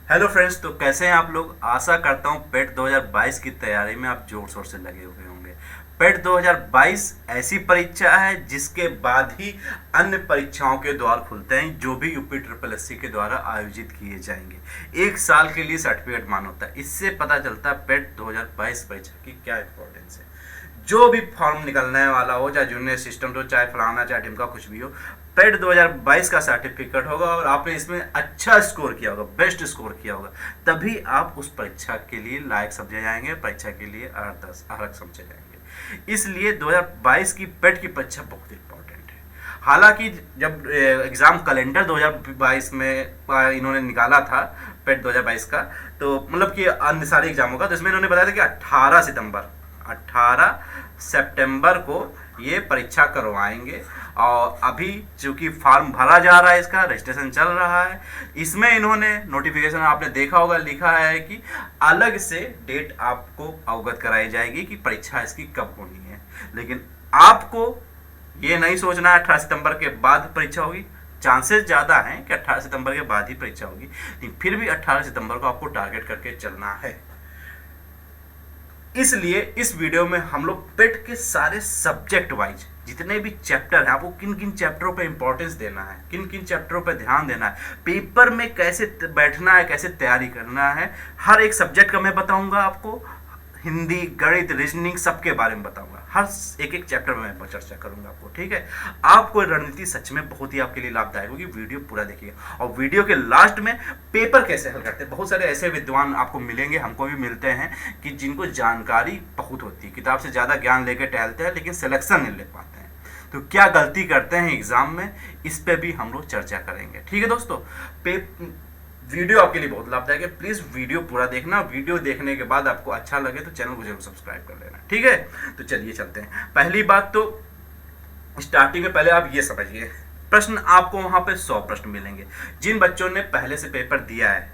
Hello friends, तो कैसे हैं आप लोग। आशा करता हूं पेट 2022 की तैयारी में आप जोर शोर से लगे हुए होंगे। पेट 2022 ऐसी परीक्षा है जिसके बाद ही अन्य परीक्षाओं के द्वार खुलते हैं जो भी यूपी ट्रिपल एससी के द्वारा आयोजित किए जाएंगे। एक साल के लिए सर्टिफिकेट मान होता है। इससे पता चलता है पेट 2022 परीक्षा की क्या इंपॉर्टेंस है। जो भी फॉर्म निकलने वाला हो, चाहे जूनियर असिस्टेंट हो, चाहे फलाना, चाहे ढिमका, कुछ भी हो, पेट 2022 का सर्टिफिकेट होगा और आपने इसमें अच्छा स्कोर किया होगा, बेस्ट स्कोर किया होगा, तभी आप उस परीक्षा के लिए लायक समझे जाएंगे, परीक्षा के लिए अर्हक समझे जाएंगे। इसलिए 2022 की पेट की परीक्षा बहुत इंपॉर्टेंट है। हालांकि जब एग्ज़ाम कैलेंडर 2022 में इन्होंने निकाला था पेट 2022 का, तो मतलब कि अन्य सारे एग्जामों का, तो इसमें इन्होंने बताया था कि 18 सितंबर को ये परीक्षा करवाएंगे। और अभी चूंकि फॉर्म भरा जा रहा है, इसका रजिस्ट्रेशन चल रहा है, इसमें इन्होंने नोटिफिकेशन आपने देखा होगा, लिखा है कि अलग से डेट आपको अवगत कराई जाएगी कि परीक्षा इसकी कब होनी है। लेकिन आपको ये नहीं सोचना है 18 सितंबर के बाद परीक्षा होगी। चांसेस ज़्यादा हैं कि 18 सितंबर के बाद ही परीक्षा होगी, लेकिन फिर भी 18 सितंबर को आपको टारगेट करके चलना है। इसलिए इस वीडियो में हम लोग पेट के सारे सब्जेक्ट वाइज जितने भी चैप्टर हैं, आपको किन किन चैप्टरों पे इंपॉर्टेंस देना है, किन किन चैप्टरों पे ध्यान देना है, पेपर में कैसे बैठना है, कैसे तैयारी करना है, हर एक सब्जेक्ट का मैं बताऊंगा आपको। हिंदी, गणित, रीजनिंग सबके बारे में बताऊंगा। हर एक एक चैप्टर में मैं चर्चा करूंगा आपको, ठीक है। आपको रणनीति सच में बहुत ही आपके लिए लाभदायक होगी, वीडियो पूरा देखिएगा। और वीडियो के लास्ट में पेपर कैसे हल करते हैं, बहुत सारे ऐसे विद्वान आपको मिलेंगे, हमको भी मिलते हैं, कि जिनको जानकारी बहुत होती है, किताब से ज़्यादा ज्ञान लेकर टहलते हैं लेकिन सिलेक्शन नहीं ले पाते हैं। तो क्या गलती करते हैं एग्जाम में, इस पे भी हम लोग चर्चा करेंगे, ठीक है दोस्तों। वीडियो आपके लिए बहुत लाभदायक है, प्लीज वीडियो पूरा देखना। वीडियो देखने के बाद आपको अच्छा लगे तो चैनल को जरूर सब्सक्राइब कर लेना, ठीक है। तो चलिए चलते हैं। पहली बात तो स्टार्टिंग में पहले आप ये समझिए, प्रश्न आपको वहां पे 100 प्रश्न मिलेंगे। जिन बच्चों ने पहले से पेपर दिया है,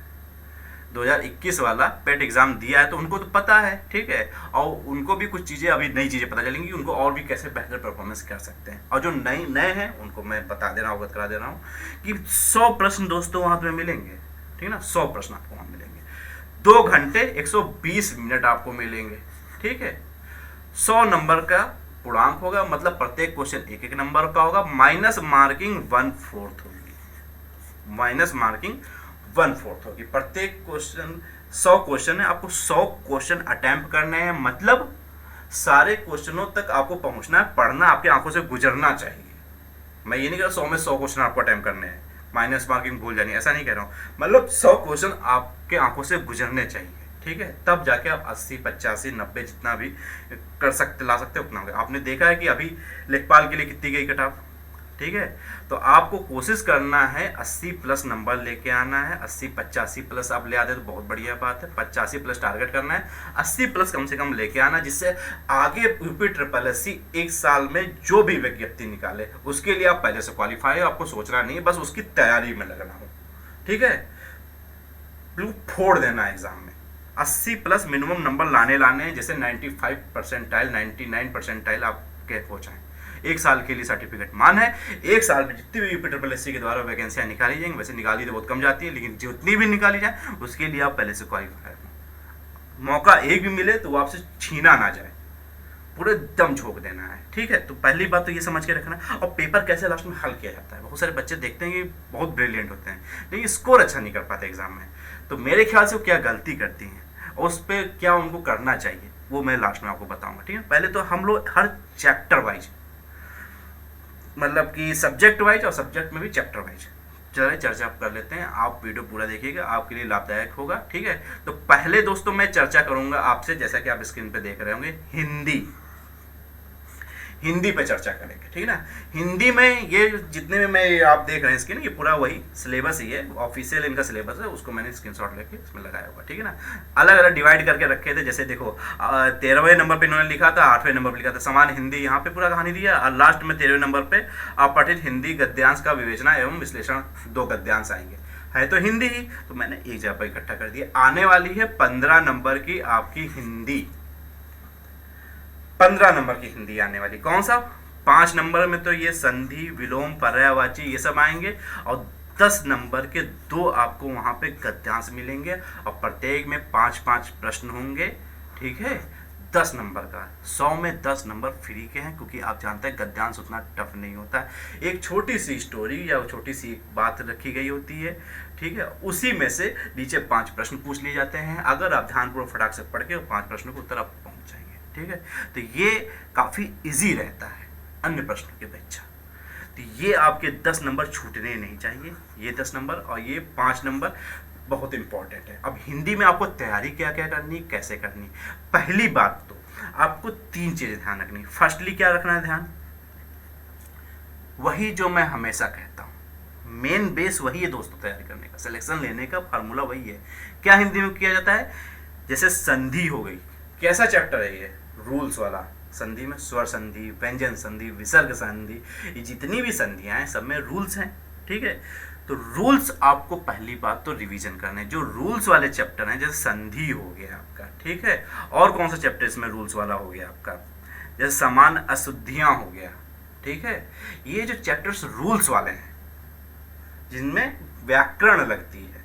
2021 वाला पेट एग्जाम दिया है, तो उनको तो पता है, ठीक है। और उनको भी कुछ चीज़ें, अभी नई चीज़ें पता चलेंगी उनको, और भी कैसे बेहतर परफॉर्मेंस कर सकते हैं। और जो नए हैं उनको मैं बता दे रहा हूँ, अवगत करा दे रहा हूँ कि 100 प्रश्न दोस्तों वहाँ पे मिलेंगे, ठीक है ना। 100 प्रश्न आपको वहाँ मिलेंगे। 2 घंटे 120 मिनट आपको मिलेंगे, ठीक है। 100 नंबर का पूर्णांक होगा, मतलब प्रत्येक क्वेश्चन एक एक नंबर का होगा। माइनस मार्किंग 1/4 होगी, माइनस मार्किंग 1/4 होगी। प्रत्येक क्वेश्चन 100 क्वेश्चन है, आपको 100 क्वेश्चन अटेम्प्ट करने हैं, मतलब सारे क्वेश्चनों तक आपको पहुंचना है, पढ़ना आपकी आंखों से गुजरना चाहिए। मैं ये नहीं कह रहा 100 में 100 क्वेश्चन आपको अटेम्प्ट करने हैं, माइनस मार्किंग भूल जानी, ऐसा नहीं कह रहा हूँ। मतलब 100 क्वेश्चन आपके आंखों से गुजरने चाहिए, ठीक है। तब जाके आप 80, 85, 90 जितना भी कर सकते, ला सकते उतना होगा। आपने देखा है कि अभी लेखपाल के लिए कितनी गई कट ऑफ, ठीक है। तो आपको कोशिश करना है 80 प्लस नंबर लेके आना है। 80, 85 प्लस आप ले आते तो बहुत बढ़िया बात है। 85 प्लस टारगेट करना है, 80 प्लस कम से कम लेके आना, जिससे आगे यूपी ट्रिपल एससी एक साल में जो भी विज्ञप्ति निकाले उसके लिए आप पहले से क्वालिफाई हो, आपको सोचना नहीं है, बस उसकी तैयारी में लगना हो, ठीक है। फोड़ देना है एग्जाम में। 80 प्लस मिनिमम नंबर लाने हैं, जैसे 95 परसेंटाइल, 99 परसेंटाइल आपके हो जाए। एक साल के लिए सर्टिफिकेट मान है। एक साल में जितनी भी यूपी ट्रिपल एससी के द्वारा वैकेंसियां निकाली जाएंगी, वैसे निकाली तो बहुत कम जाती है, लेकिन जितनी भी निकाली जाए उसके लिए आप पहले से क्वालिफाई हो। मौका एक भी मिले तो वो आपसे छीना ना जाए, पूरे दम झोंक देना है, ठीक है। तो पहली बात तो ये समझ के रखना। और पेपर कैसे लास्ट में हल किया जाता है, बहुत सारे बच्चे देखते हैं कि बहुत ब्रिलियंट होते हैं लेकिन स्कोर अच्छा नहीं कर पाते एग्जाम में। तो मेरे ख्याल से वो क्या गलती करती हैं और उस पर क्या उनको करना चाहिए, वो मैं लास्ट में आपको बताऊंगा, ठीक है। पहले तो हम लोग हर चैप्टर वाइज, मतलब कि सब्जेक्ट वाइज और सब्जेक्ट में भी चैप्टर वाइज चलिए चर्चा कर लेते हैं। आप वीडियो पूरा देखिएगा, आपके लिए लाभदायक होगा, ठीक है। तो पहले दोस्तों मैं चर्चा करूंगा आपसे, जैसा कि आप स्क्रीन पे देख रहे होंगे, हिंदी पे चर्चा करेंगे, ठीक है ना। हिंदी में ये जितने में मैं आप देख रहे हैं इसकी ना, ये पूरा वही सिलेबस ही है, ऑफिशियल इनका सिलेबस है, उसको मैंने स्क्रीनशॉट लेके इसमें लगाया हुआ, ठीक है ना। अलग अलग डिवाइड करके रखे थे, जैसे देखो 13वें नंबर पे इन्होंने लिखा था, 8वें नंबर पे लिखा था समान हिंदी, यहाँ पे पूरा कहानी दिया, और लास्ट में 13वें नंबर पे अपठित हिंदी गद्यांश का विवेचना एवं विश्लेषण 2 गद्यांश आएंगे। है तो हिंदी ही, तो मैंने एक जगह पर इकट्ठा कर दिया। आने वाली है 15 नंबर की आपकी हिंदी, 15 नंबर की हिंदी आने वाली। कौन सा? 5 नंबर में तो ये संधि, विलोम, पर्यायवाची ये सब आएंगे, और 10 नंबर के 2 आपको वहाँ पे गद्यांश मिलेंगे और प्रत्येक में 5-5 प्रश्न होंगे, ठीक है। 10 नंबर का, 100 में 10 नंबर फ्री के हैं, क्योंकि आप जानते हैं गद्यांश उतना टफ नहीं होता है। एक छोटी सी स्टोरी या छोटी सी बात रखी गई होती है, ठीक है, उसी में से नीचे 5 प्रश्न पूछ लिए जाते हैं। अगर आप ध्यानपूर्वक फटाक से पढ़ के 5 प्रश्नों के उत्तर आप पहुँच जाएंगे, ठीक है। तो ये काफ़ी ईजी रहता है अन्य प्रश्नों की अपेक्षा। तो ये आपके 10 नंबर छूटने नहीं चाहिए, ये 10 नंबर और ये 5 नंबर बहुत इंपॉर्टेंट है। अब हिंदी में आपको तैयारी क्या क्या करनी, कैसे करनी। पहली बात तो आपको 3 चीजें ध्यान रखनी। फर्स्टली क्या रखना है ध्यान, वही जो मैं हमेशा कहता हूँ, मेन बेस वही है दोस्तों, तैयारी करने का, सिलेक्शन लेने का फार्मूला वही है। क्या हिंदी में किया जाता है, जैसे संधि हो गई, कैसा चैप्टर है ये, रूल्स वाला। संधि में स्वर संधि, व्यंजन संधि, विसर्ग संधि, ये जितनी भी संधियां हैं सब में रूल्स हैं, ठीक है। तो रूल्स आपको पहली बात तो रिवीजन करने, जो रूल्स वाले चैप्टर हैं, जैसे संधि हो गया आपका, ठीक है। और कौन सा चैप्टर इसमें रूल्स वाला हो गया आपका, जैसे समान अशुद्धियां हो गया, ठीक है। ये जो चैप्टर्स रूल्स वाले हैं जिनमें व्याकरण लगती है,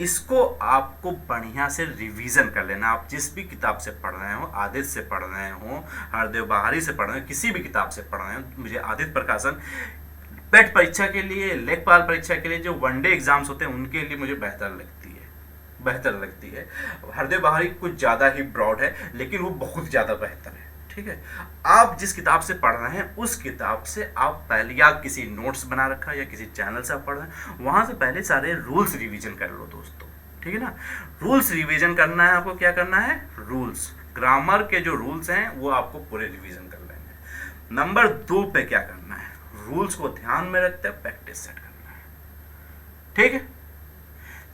इसको आपको बढ़िया से रिवीजन कर लेना। आप जिस भी किताब से पढ़ रहे हो, आदित्य से पढ़ रहे हो, हरदेव बाहरी से पढ़ रहे हो, किसी भी किताब से पढ़ रहे हो, मुझे आदित्य प्रकाशन पेट परीक्षा के लिए, लेखपाल परीक्षा के लिए जो वनडे एग्जाम्स होते हैं उनके लिए मुझे बेहतर लगती है। हरदेव बाहरी कुछ ज़्यादा ही ब्रॉड है, लेकिन वो बहुत ज़्यादा बेहतर है, ठीक है। आप जिस किताब से पढ़ रहे हैं उस किताब से आप पहले, या किसी नोट्स बना रखा है या किसी चैनल से आप पढ़ रहे हैं, वहाँ से पहले सारे रूल्स रिवीजन कर लो दोस्तों, ठीक है ना। रूल्स रिवीजन करना है आपको, क्या करना है, रूल्स, ग्रामर के जो रूल्स हैं वो आपको पूरे रिवीजन कर लेंगे। नंबर 2 पे क्या करना है, रूल्स को ध्यान में रखते हैं प्रैक्टिस सेट करना है, ठीक है।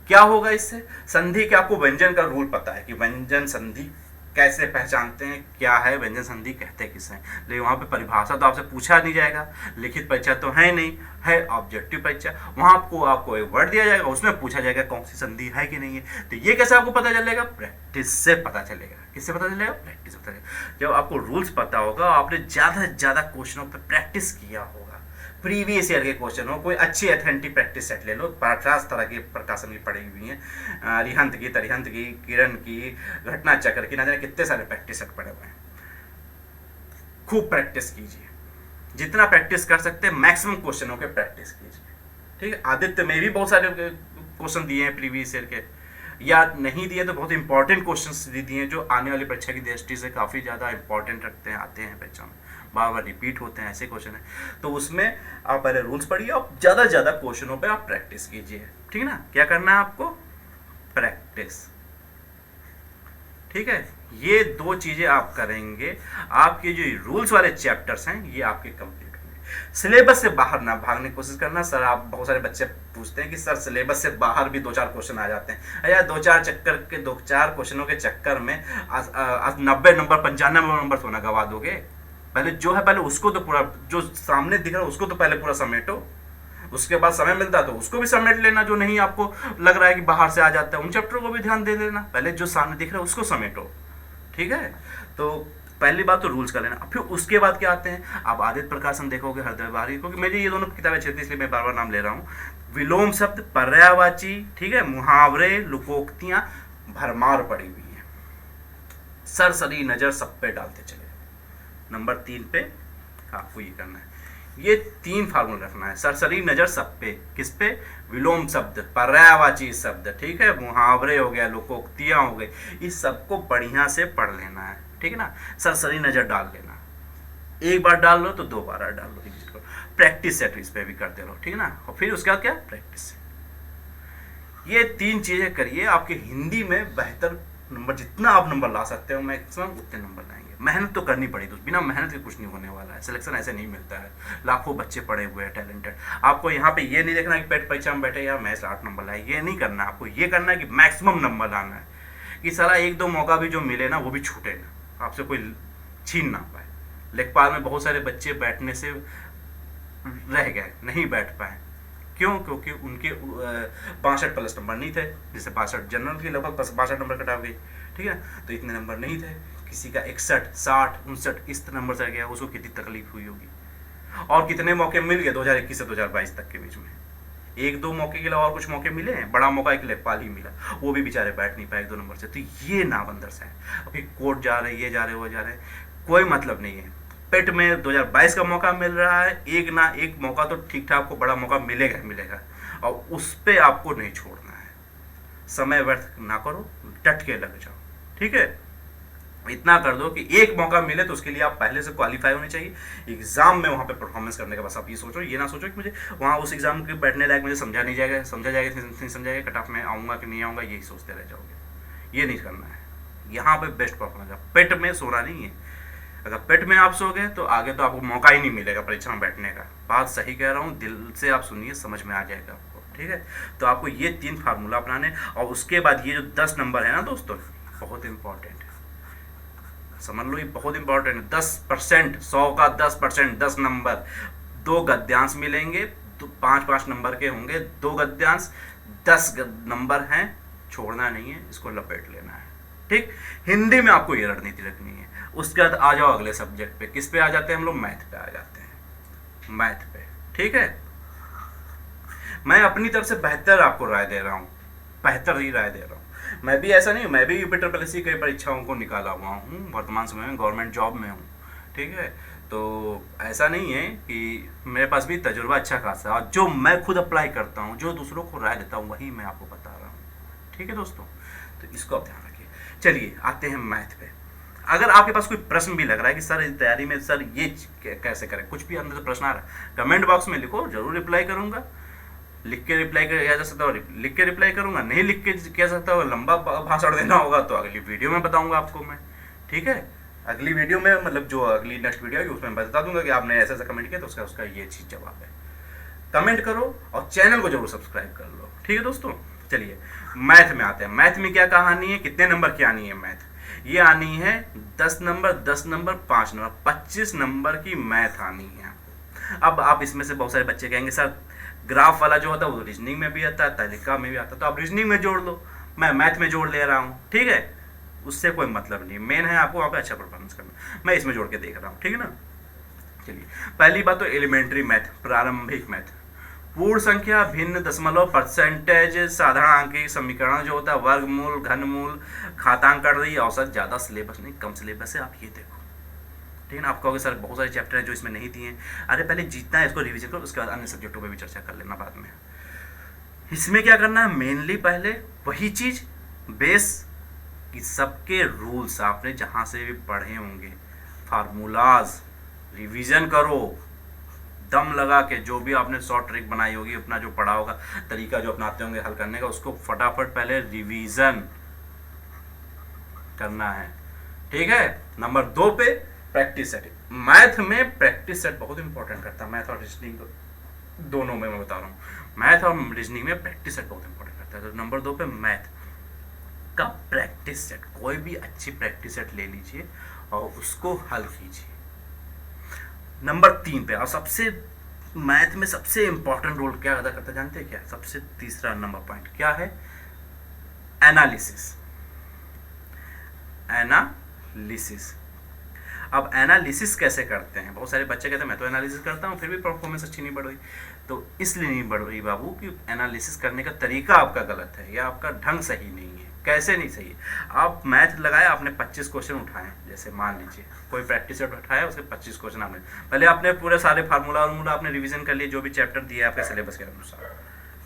क्या होगा इससे, संधि के आपको व्यंजन का रूल पता है कि व्यंजन संधि कैसे पहचानते हैं, क्या है व्यंजन संधि, कहते किसे हैं। लेकिन वहाँ पे परिभाषा तो आपसे पूछा नहीं जाएगा, लिखित परीक्षा तो है नहीं, है ऑब्जेक्टिव परीक्षा। वहाँ आपको एक वर्ड दिया जाएगा, उसमें पूछा जाएगा कौन सी संधि है कि नहीं है। तो ये कैसे आपको पता चलेगा, प्रैक्टिस से पता चलेगा। किससे पता चलेगा, प्रैक्टिस से पता चलेगा। जब आपको रूल्स पता होगा, आपने ज़्यादा से ज़्यादा क्वेश्चनों पर प्रैक्टिस किया होगा, प्रीवियस ईयर के क्वेश्चन हो, कोई अच्छी अथेंटिक प्रैक्टिस सेट ले लो। 50 तरह की प्रकाशन की पड़ी हुई हैं, अरिहंत की, तरिहंत की, किरण की, घटना चक्र की, ना जाने कितने सारे प्रैक्टिस सेट पड़े हुए हैं। खूब प्रैक्टिस कीजिए, जितना प्रैक्टिस कर सकते हैं मैक्सिमम क्वेश्चनों के प्रैक्टिस कीजिए, ठीक है। आदित्य में भी बहुत सारे क्वेश्चन दिए हैं प्रीवियस ईयर के, या नहीं दिए तो बहुत इंपॉर्टेंट क्वेश्चंस दिए हैं जो आने वाली परीक्षा की दृष्टि से काफ़ी ज़्यादा इंपॉर्टेंट रखते हैं, आते हैं परीक्षा में, बार बार रिपीट होते हैं, ऐसे क्वेश्चन है। तो उसमें आप पहले रूल्स पढ़िए और ज़्यादा से ज़्यादा क्वेश्चनों पे आप प्रैक्टिस कीजिए, ठीक है ना। क्या करना है आपको, प्रैक्टिस, ठीक है। ये 2 चीज़ें आप करेंगे, आपके जो रूल्स वाले चैप्टर्स हैं ये आपके कंप्लीट होंगे। सिलेबस से बाहर ना भागने की कोशिश करना। सर, आप बहुत सारे बच्चे पूछते हैं कि सर सिलेबस से बाहर भी 2-4 क्वेश्चन आ जाते हैं। यार 2-4 क्वेश्चनों के चक्कर में 90 नंबर 95 नंबर तो ना गवा दोगे। पहले जो है पहले उसको तो पूरा, जो सामने दिख रहा है उसको तो पहले पूरा समेटो, उसके बाद समय मिलता है तो उसको भी समेट लेना। जो नहीं आपको लग रहा है कि बाहर से आ जाता है, उन चैप्टरों को भी ध्यान दे लेना। पहले जो सामने दिख रहा है उसको समेटो, ठीक है। तो पहली बात तो रूल्स कर लेना। फिर उसके बाद क्या आते हैं, आप आदित्य प्रकाशन देखोगे, हरदेव बाहरी, क्योंकि मेरी ये दोनों किताबें चलती इसलिए मैं बार बार नाम ले रहा हूँ। विलोम शब्द, पर्यायवाची, ठीक है, मुहावरे, लोकोक्तियाँ, भरमार पड़ी हुई है। सरसरी नजर सब पे डालते चले। नंबर 3 पे आपको ये करना है, ये 3 फार्मूला रखना है। सरसरी नजर सब पे, किस पे, विलोम शब्द, पर्यायवाची शब्द, ठीक है, मुहावरे हो गया, लोकोक्तियाँ हो गई, इस सबको बढ़िया से पढ़ लेना है, ठीक है ना। सरसरी नजर डाल लेना, एक बार डाल लो तो 2 बार डाल लो, प्रैक्टिस सेट इस पे भी करते रहो, ठीक है ना। और फिर उसके बाद क्या, प्रैक्टिस। ये 3 चीजें करिए, आपके हिंदी में बेहतर नंबर, जितना आप नंबर ला सकते हो मैक्सिमम उतने नंबर लाएंगे। मेहनत तो करनी पड़ेगी, बिना मेहनत के कुछ नहीं होने वाला है। सिलेक्शन ऐसे नहीं मिलता है, लाखों बच्चे पढ़े हुए हैं टैलेंटेड। आपको यहाँ पे ये नहीं देखना कि पेट परीक्षा में बैठे यार मैं 8 नंबर लाए, ये नहीं करना। आपको ये करना है कि मैक्सिमम नंबर लाना है, कि सारा 1-2 मौका भी जो मिले ना वो भी छूटे ना, आपसे कोई छीन ना पाए। लेखपाल में बहुत सारे बच्चे बैठने से रह गए, नहीं बैठ पाए, क्यों, क्योंकि उनके 62 प्लस नंबर नहीं थे। जैसे 62 जनरल की लगभग 62 नंबर कटा गई, ठीक है, तो इतने नंबर नहीं थे। किसी का 61, 60, 59 इस नंबर से गया, उसको कितनी तकलीफ हुई होगी। और कितने मौके मिल गए 2021 से 2022 तक के बीच में, एक दो मौके के अलावा और कुछ मौके मिले हैं, बड़ा मौका एक लेखपाल ही मिला, वो भी बेचारे बैठ नहीं पाए 1-2 नंबर से। तो ये नाबंदर से है। अभी कोर्ट जा रहे, ये जा रहे, वो जा रहे, कोई मतलब नहीं है। पेट में 2022 का मौका मिल रहा है, एक ना एक मौका तो ठीक ठाक को बड़ा मौका मिलेगा ही मिलेगा, और उस पर आपको नहीं छोड़ना है। समय व्यर्थ ना करो, डट के लग जाओ, ठीक है। इतना कर दो कि एक मौका मिले तो उसके लिए आप पहले से क्वालिफाई होने चाहिए। एग्जाम में वहाँ पे परफॉर्मेंस करने का बस आप ये सोचो, ये ना सोचो कि मुझे वहाँ उस एग्जाम के बैठने लायक मुझे समझा नहीं जाएगा, समझा जाएगा नहीं समझा जाएगा, कट ऑफ में आऊँगा कि नहीं आऊँगा, यही सोचते रह जाओगे। ये नहीं करना है। यहाँ पे बेस्ट परफॉर्मेंस है, पेट में सोना नहीं है। अगर पेट में आप सो गए तो आगे तो आपको मौका ही नहीं मिलेगा परीक्षा में बैठने का। बात सही कह रहा हूँ, दिल से आप सुनिए, समझ में आ जाएगा आपको, ठीक है। तो आपको ये 3 फार्मूला अपनाने, और उसके बाद ये जो 10 नंबर है ना दोस्तों, बहुत इंपॉर्टेंट है, समझ लो, ये बहुत इंपॉर्टेंट है। 10%, 100 का 10%, 10 नंबर। 2 गद्यांश मिलेंगे, 5-5 नंबर के होंगे, 2 गद्यांश, 10 नंबर हैं, छोड़ना नहीं है, इसको लपेट लेना है, ठीक। हिंदी में आपको ये रणनीति रखनी है। उसके बाद आ जाओ अगले सब्जेक्ट पे। किस पे आ जाते हैं हम लोग? मैथ पे आ जाते हैं, मैथ पे, ठीक है। मैं अपनी तरफ से बेहतर आपको राय दे रहा हूँ, बेहतर ही राय दे रहा हूँ। मैं भी ऐसा नहीं, मैं भी यूपीटर पीएससी की परीक्षाओं को निकाला हुआ हूँ, वर्तमान समय में गवर्नमेंट जॉब में हूँ, ठीक है। तो ऐसा नहीं है कि मेरे पास भी तजुर्बा अच्छा खासा है, और जो मैं खुद अप्लाई करता हूँ, जो दूसरों को राय देता हूँ, वही मैं आपको बता रहा हूँ, ठीक है दोस्तों। तो इसको आप ध्यान रखिए। चलिए आते हैं मैथ पे। अगर आपके पास कोई प्रश्न भी लग रहा है कि सर इस तैयारी में सर ये कैसे करें, कुछ भी अंदर से प्रश्न आ रहा है, कमेंट बॉक्स में लिखो, जरूर रिप्लाई करूंगा। लिख के रिप्लाई किया जा सकता है, लिख के रिप्लाई करूंगा, नहीं लिख के कह सकता हूँ, लंबा भाषण देना होगा तो अगली वीडियो में बताऊंगा आपको मैं, ठीक है। अगली वीडियो में, मतलब जो अगली नेक्स्ट वीडियो है उसमें बता दूंगा कि आपने ऐसा ऐसा कमेंट किया तो उसका ये चीज़ जवाब है। कमेंट करो और चैनल को जरूर सब्सक्राइब कर लो, ठीक है दोस्तों। चलिए मैथ में आते हैं। मैथ में क्या कहानी है, कितने नंबर की आनी है मैथ? ये आनी है 10 नंबर, 10 नंबर, 5 नंबर, 25 नंबर की मैथ आनी है। अब आप इसमें से बहुत सारे बच्चे कहेंगे सर ग्राफ वाला जो होता है वो रीजनिंग में भी आता है, तालिका में भी आता है, तो आप रीजनिंग में जोड़ लो, मैं मैथ में जोड़ ले रहा हूँ, ठीक है। उससे कोई मतलब नहीं, मेन है आपको वहाँ पे अच्छा परफॉर्मेंस करना। मैं इसमें जोड़ के देख रहा हूँ, ठीक है ना। चलिए पहली बात तो एलिमेंट्री मैथ, प्रारंभिक मैथ। पूर्ण संख्या, भिन्न दशमलव, परसेंटेज, साधारणांकिक समीकरण जो होता है, वर्गमूल, घनमूल, घातांक, औसत, ज़्यादा सिलेबस नहीं, कम सिलेबस है, आप ये देखो, ठीक है ना। आप कहोगे सर बहुत सारे चैप्टर हैं जो इसमें नहीं दिए हैं, अरे पहले जीतना है इसको रिवीजन करो, उसके बाद अन्य सब्जेक्टों पे भी चर्चा कर लेना बाद में। इसमें क्या करना है, मेनली पहले वही चीज़ बेस कि सबके रूल्स आपने जहाँ से भी पढ़े होंगे, फार्मूलाज रिवीजन करो, दम लगा के, जो भी आपने शॉर्ट ट्रिक बनाई होगी, अपना जो पढ़ा होगा, तरीका जो अपनाते होंगे हल करने का, उसको फटाफट पहले रिवीजन करना है, ठीक है। नंबर 2 पे प्रैक्टिस सेट। मैथ में प्रैक्टिस सेट बहुत इंपॉर्टेंट करता है, मैथ और रीजनिंग दोनों में मैं बता रहा हूँ, मैथ और रीजनिंग में प्रैक्टिस सेट बहुत इंपॉर्टेंट करता है। तो नंबर 2 पे मैथ का प्रैक्टिस सेट, कोई भी अच्छी प्रैक्टिस सेट ले लीजिए और उसको हल कीजिए। नंबर 3 पे, और सबसे मैथ में सबसे इंपॉर्टेंट रोल क्या अदा करता है जानते हैं क्या? सबसे तीसरा नंबर पॉइंट क्या है? एनालिसिस। एनालिसिस। अब एनालिसिस कैसे करते हैं? बहुत सारे बच्चे कहते हैं मैं तो एनालिसिस करता हूँ फिर भी परफॉर्मेंस अच्छी नहीं बढ़ रही। तो इसलिए नहीं बढ़ रही बाबू कि एनालिसिस करने का तरीका आपका गलत है या आपका ढंग सही नहीं है। कैसे नहीं सही? आप मैथ लगाए, आपने 25 क्वेश्चन उठाए, जैसे मान लीजिए कोई प्रैक्टिस सेट उठाया, उसके 25 क्वेश्चन आपने पहले आपने पूरे सारे फार्मूला वार्मूला आपने रिवीजन कर लिए, जो भी चैप्टर दिया आपके सिलेबस के अनुसार,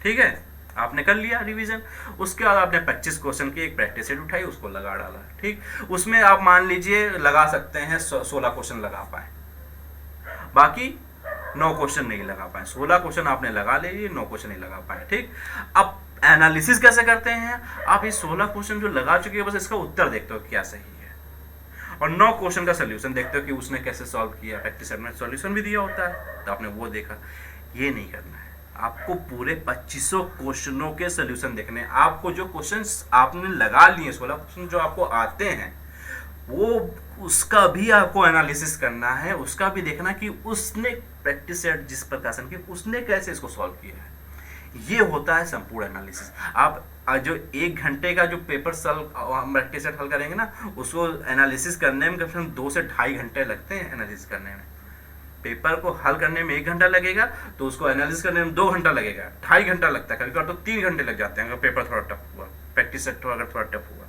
ठीक है, आपने कर लिया रिवीजन। उसके बाद आपने 25 क्वेश्चन की एक प्रैक्टिस सेट उठाई, उसको लगा डाला, ठीक। उसमें आप मान लीजिए लगा सकते हैं 16 क्वेश्चन लगा पाए, बाकी 9 क्वेश्चन नहीं लगा पाए। 16 क्वेश्चन आपने लगा लिए, 9 क्वेश्चन नहीं लगा पाए, ठीक। अब एनालिसिस कैसे करते हैं? आप ये 16 क्वेश्चन जो लगा चुके हैं बस इसका उत्तर देखते हो क्या सही है, और 9 क्वेश्चन का सोल्यूशन देखते हो कि उसने कैसे सॉल्व किया। प्रैक्टिस सेट में सोल्यूशन भी दिया होता है तो आपने वो देखा। ये नहीं करना है, आपको पूरे 2500 क्वेश्चनों के सोल्यूशन देखने हैं। आपको जो क्वेश्चंस आपने लगा लिए, 16 क्वेश्चन जो आपको आते हैं, वो उसका भी आपको एनालिसिस करना है, उसका भी देखना कि उसने प्रैक्टिस सेट जिस प्रकार से की उसने कैसे इसको सॉल्व किया है। ये होता है संपूर्ण एनालिसिस। आप जो 1 घंटे का जो पेपर प्रैक्टिस सेट हल करेंगे ना, उसको एनालिसिस करने में कम से कम 2 से 2.5 घंटे लगते हैं एनालिसिस करने में। पेपर को हल करने में 1 घंटा लगेगा तो उसको एनालिसिस करने में 2 घंटा लगेगा, 2.5 घंटा लगता है, कभी कभी तो 3 घंटे लग जाते हैं अगर पेपर थोड़ा टफ हुआ, प्रैक्टिस सेट अगर थोड़ा टफ हुआ।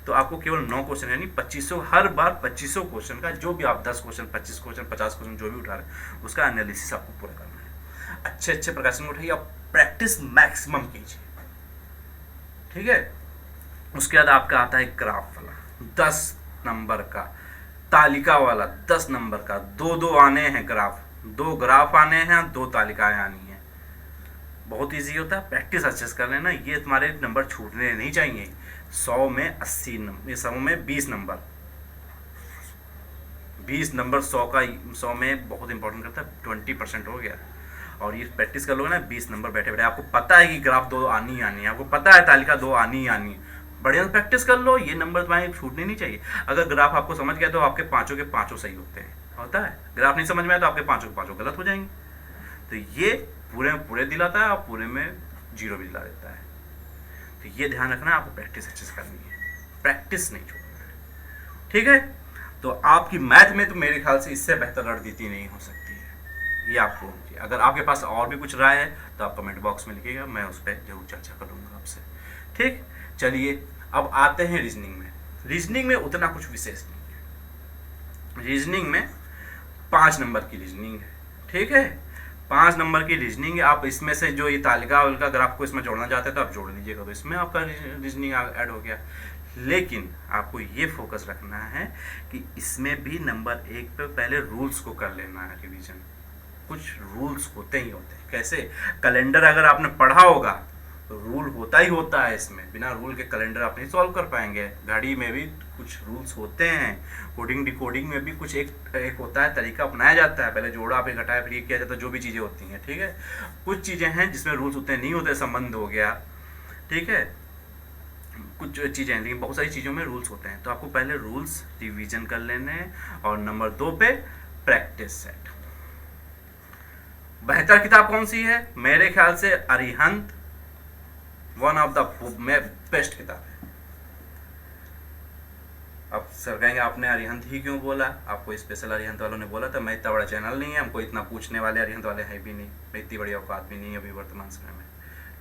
तो आपको केवल 9 क्वेश्चन यानी 2500, हर बार 2500 क्वेश्चन का, जो भी आप 10 क्वेश्चन, 25 क्वेश्चन, 50 क्वेश्चन जो भी उठा रहे हैं उसका एनालिसिस आपको पूरा करना है। अच्छे अच्छे प्रकाशन को उठाइए, आप प्रैक्टिस मैक्सिमम कीजिए, ठीक है। उसके बाद आपका आता है ग्राफ वाला 10 नंबर का, तालिका वाला 10 नंबर का, 2 आने हैं ग्राफ, 2 ग्राफ आने हैं, 2 तालिकाएं आनी है। बहुत इजी होता है, प्रैक्टिस अच्छे से कर लेना, ये तुम्हारे नंबर छूटने नहीं चाहिए। 100 में 80 नंबर, 100 में 20 नंबर, 20 नंबर 100 में बहुत इंपॉर्टेंट करता है, 20% हो गया। और ये प्रैक्टिस कर लोगे ना, 20 नंबर बैठे बैठे, आपको पता है कि ग्राफ 2 आनी ही आनी है, आपको पता है तालिका 2 आनी ही आनी है, बढ़िया से प्रैक्टिस कर लो, ये नंबर तुम्हारे छूटने नहीं चाहिए। अगर ग्राफ आपको समझ गया तो आपके पांचों के पांचों सही होते हैं, होता है। ग्राफ नहीं समझ में आया तो आपके पांचों के पांचों गलत हो जाएंगे। तो ये पूरे में पूरे दिलाता है और पूरे में 0 भी दिला देता है। तो ये ध्यान रखना है, आपको प्रैक्टिस अच्छे से करनी है, प्रैक्टिस नहीं छोड़ना है, ठीक है। तो आपकी मैथ में तो मेरे ख्याल से इससे बेहतर रणनीति नहीं हो सकती है, ये आपको। अगर आपके पास और भी कुछ राय है तो आप कमेंट बॉक्स में लिखिएगा, मैं उस पर जरूर चर्चा करूँगा आपसे, ठीक। चलिए अब आते हैं रीजनिंग में। रीजनिंग में उतना कुछ विशेष नहीं है। रीजनिंग में 5 नंबर की रीजनिंग है, ठीक है। 5 नंबर की रीजनिंग है। आप इसमें से जो ये तालिका वालिका ग्राफ को इसमें जोड़ना चाहते हैं तो आप जोड़ लीजिएगा, तो इसमें आपका रीजनिंग ऐड हो गया। लेकिन आपको ये फोकस रखना है कि इसमें भी नंबर 1 पे पहले रूल्स को कर लेना है रिवीजन। कुछ रूल्स होते ही होते हैं। कैसे? कैलेंडर अगर आपने पढ़ा होगा तो रूल होता ही होता है इसमें, बिना रूल के कैलेंडर आप नहीं सॉल्व कर पाएंगे। घड़ी में भी कुछ रूल्स होते हैं, कोडिंग डिकोडिंग में भी कुछ एक होता है, तरीका अपनाया जाता है। पहले जोड़ा फिर घटाया फिर ये किया जाता है, जो भी चीज़ें होती हैं, ठीक है। कुछ चीज़ें हैं जिसमें रूल्स होते हैं, नहीं होते, संबंध हो गया, ठीक है, कुछ चीज़ें हैं, लेकिन बहुत सारी चीज़ों में रूल्स होते हैं। तो आपको पहले रूल्स रिवीजन कर लेने हैं और नंबर 2 पे प्रैक्टिस सेट। बेहतर किताब कौन सी है? मेरे ख्याल से Arihant one of the best किताब है। अब सर कहेंगे आपने अरिहंत ही क्यों बोला? आपको स्पेशल अरिहंत वालों ने बोला था। मैं इतना बड़ा चैनल नहीं है, हमको इतना पूछने वाले अरिहंत वाले हैं भी नहीं, मैं इतनी बड़ी औकात भी नहीं है अभी वर्तमान समय में,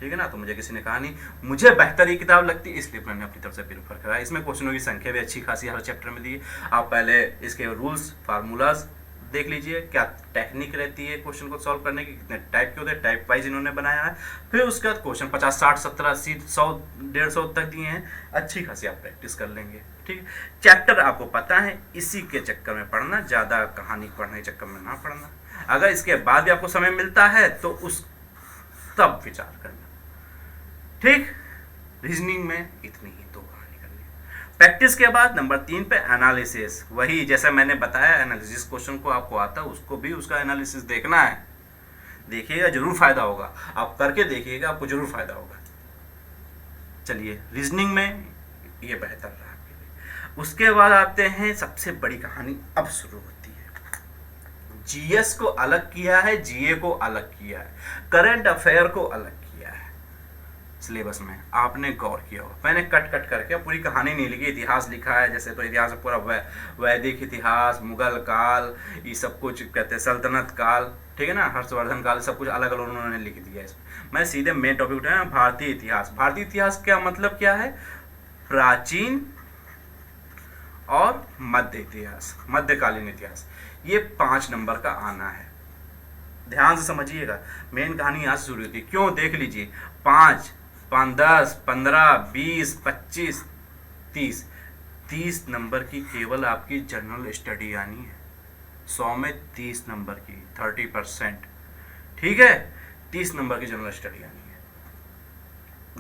ठीक है ना। तो मुझे किसी ने कहा नहीं, मुझे बेहतर ये किताब लगती, इसलिए मैंने अपनी तरफ से प्रेफर करा। इसमें क्वेश्चनों की संख्या भी अच्छी खासी हर चैप्टर में दी है। आप पहले इसके रूल्स फार्मूलाज देख लीजिए, क्या टेक्निक रहती है क्वेश्चन को सॉल्व करने की, कितने टाइप के होते हैं, टाइप वाइज इन्होंने बनाया है। फिर उसके बाद क्वेश्चन 50, 60, 70, 80, 100, 150 तक दिए हैं। अच्छी खासी आप प्रैक्टिस कर लेंगे, ठीक। चैप्टर आपको पता है, इसी के चक्कर में पढ़ना, ज़्यादा कहानी पढ़ने के चक्कर में ना पढ़ना। अगर इसके बाद भी आपको समय मिलता है तो उस तब विचार करना, ठीक। रीजनिंग में इतनी ही 2 कहानी करनी है। प्रैक्टिस के बाद नंबर 3 पे एनालिसिस। वही जैसे मैंने बताया, एनालिसिस क्वेश्चन को आपको आता है, उसको भी उसका एनालिसिस देखना है। देखिएगा, जरूर फायदा होगा, आप करके देखिएगा, आपको जरूर फायदा होगा। चलिए, रीजनिंग में ये बेहतर रहा आपके लिए। उसके बाद आते हैं सबसे बड़ी कहानी, अब शुरू होती है। जीएस को अलग किया है, जीए को अलग किया है, करंट अफेयर को अलग किया है सिलेबस में। आपने गौर किया हो, मैंने कट कट करके पूरी कहानी नहीं लिखी, इतिहास लिखा है। जैसे तो इतिहास में पूरा वैदिक इतिहास, मुगल काल, ये सब कुछ कहते हैं, सल्तनत काल, ठीक है ना, हर्षवर्धन काल, सब कुछ अलग अलग उन्होंने लिख दिया है इसमें। मैं सीधे मेन टॉपिक उठाया, भारतीय इतिहास। भारतीय इतिहास क्या मतलब क्या है? प्राचीन और मध्य इतिहास, मध्यकालीन इतिहास। ये 5 नंबर का आना है, ध्यान से समझिएगा। मेन कहानी यहाँ से शुरू होती है। क्यों? देख लीजिए, 5, 10, 15, 20, 25, 30 नंबर की केवल आपकी जनरल स्टडी आनी है। 100 में 30 नंबर की, 30%, ठीक है। 30 नंबर की जनरल स्टडी आनी है,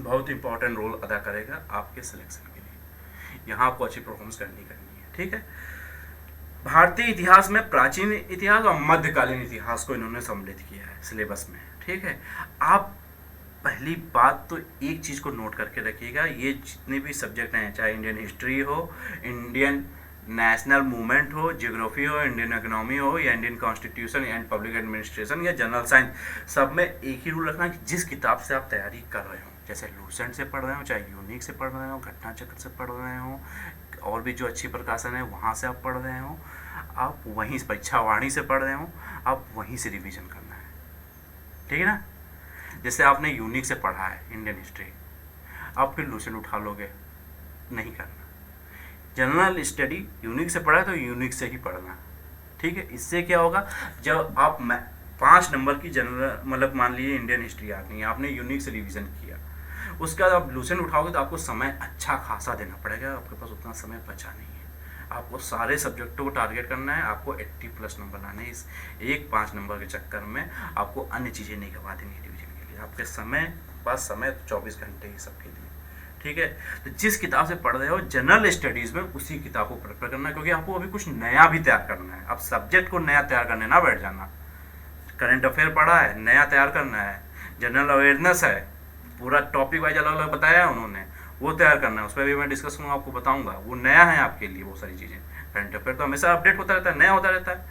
बहुत इंपॉर्टेंट रोल अदा करेगा आपके सिलेक्शन के लिए। यहाँ आपको अच्छी परफॉर्मेंस करनी है, ठीक है। भारतीय इतिहास में प्राचीन इतिहास और मध्यकालीन इतिहास को इन्होंने सम्मिलित किया है सिलेबस में, ठीक है। आप पहली बात तो एक चीज़ को नोट करके रखिएगा, ये जितने भी सब्जेक्ट हैं, चाहे इंडियन हिस्ट्री हो, इंडियन नेशनल मूवमेंट हो, ज्योग्राफी हो, इंडियन इकोनॉमी हो, या Indian constitution and public administration, या जनरल साइंस, सब में एक ही रूल रखना कि जिस किताब से आप तैयारी कर रहे हो, जैसे लूसेंट से पढ़ रहे हो, चाहे यूनिक से पढ़ रहे हो, घटना चक्र से पढ़ रहे हो, और भी जो अच्छी प्रकाशन है वहाँ से आप पढ़ रहे हो, आप वहीं परीक्षा वाणी से पढ़ रहे हो, आप वहीं से रिवीजन करना है, ठीक है ना। जैसे आपने यूनिक से पढ़ा है इंडियन हिस्ट्री, आप फिर लूसेंट उठा लोगे, नहीं करना। जनरल स्टडी यूनिक से पढ़ा है तो यूनिक से ही पढ़ना, ठीक है। इससे क्या होगा, जब आप 5 नंबर की जनरल मतलब मान लीजिए इंडियन हिस्ट्री आ गई, आपने यूनिक से रिवीजन किया, उसके बाद आप लूसेंट उठाओगे तो आपको समय अच्छा खासा देना पड़ेगा, आपके पास उतना समय बचा नहीं है। आपको सारे सब्जेक्टों को टारगेट करना है, आपको 80+ नंबर लाने हैं। इस 5 नंबर के चक्कर में आपको अन्य चीज़ें नहीं गवा देंगी रिवीजन के लिए। आपके पास समय 24 घंटे ही सबके लिए, ठीक है। तो जिस किताब से पढ़ रहे हो जनरल स्टडीज़ में, उसी किताब को प्रेफर करना है, क्योंकि आपको अभी कुछ नया भी तैयार करना है। आप सब्जेक्ट को नया तैयार करने ना बैठ जाना। करंट अफेयर पढ़ा है, नया तैयार करना है। जनरल अवेयरनेस है, पूरा टॉपिक वाइज अलग अलग बताया है उन्होंने, वो तैयार करना है। उस पर भी मैं डिस्कस करूँगा, आपको बताऊंगा। वो नया है आपके लिए वो सारी चीज़ें। करंट अफेयर तो हमेशा अपडेट होता रहता है, नया होता रहता है,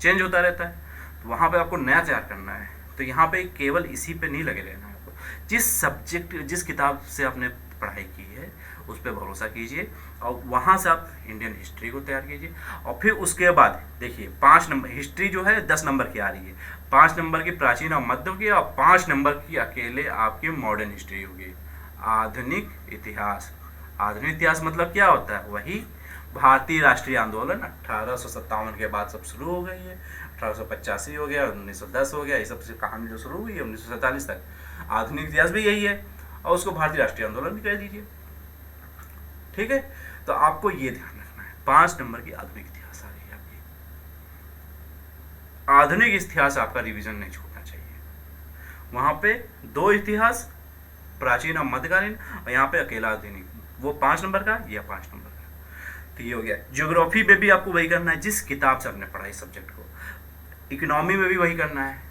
चेंज होता रहता है, तो वहाँ पे आपको नया तैयार करना है। तो यहाँ पे केवल इसी पे नहीं लगे रहना है आपको। जिस किताब से आपने पढ़ाई की है उस पर भरोसा कीजिए, और वहाँ से आप इंडियन हिस्ट्री को तैयार कीजिए। और फिर उसके बाद देखिए 5 नंबर हिस्ट्री जो है 10 नंबर की आ रही है, 5 नंबर की प्राचीन और मध्य की, और 5 नंबर की अकेले आपकी मॉडर्न हिस्ट्री होगी। आधुनिक इतिहास, आधुनिक इतिहास मतलब क्या होता है, वही भारतीय राष्ट्रीय आंदोलन 1857 के बाद सब शुरू हो गई है। 1885 हो गया, 1910 हो गया, ये सब कहानी जो शुरू हुई है 1947 तक। आधुनिक इतिहास भी यही है, और उसको भारतीय राष्ट्रीय आंदोलन भी कह दीजिए, ठीक है। तो आपको ये ध्यान रखना है, 5 नंबर की आधुनिक इतिहास आ रही है आपकी। आधुनिक इतिहास आपका रिवीजन नहीं छूटना चाहिए। वहां पे 2 इतिहास, प्राचीन और मध्यकालीन, और यहाँ पे अकेला आधुनिक, वो 5 नंबर का या 5 नंबर का। तो ये हो गया। ज्योग्राफी में भी आपको वही करना है जिस किताब से आपने पढ़ा इस सब्जेक्ट को। इकोनॉमी में भी वही करना है।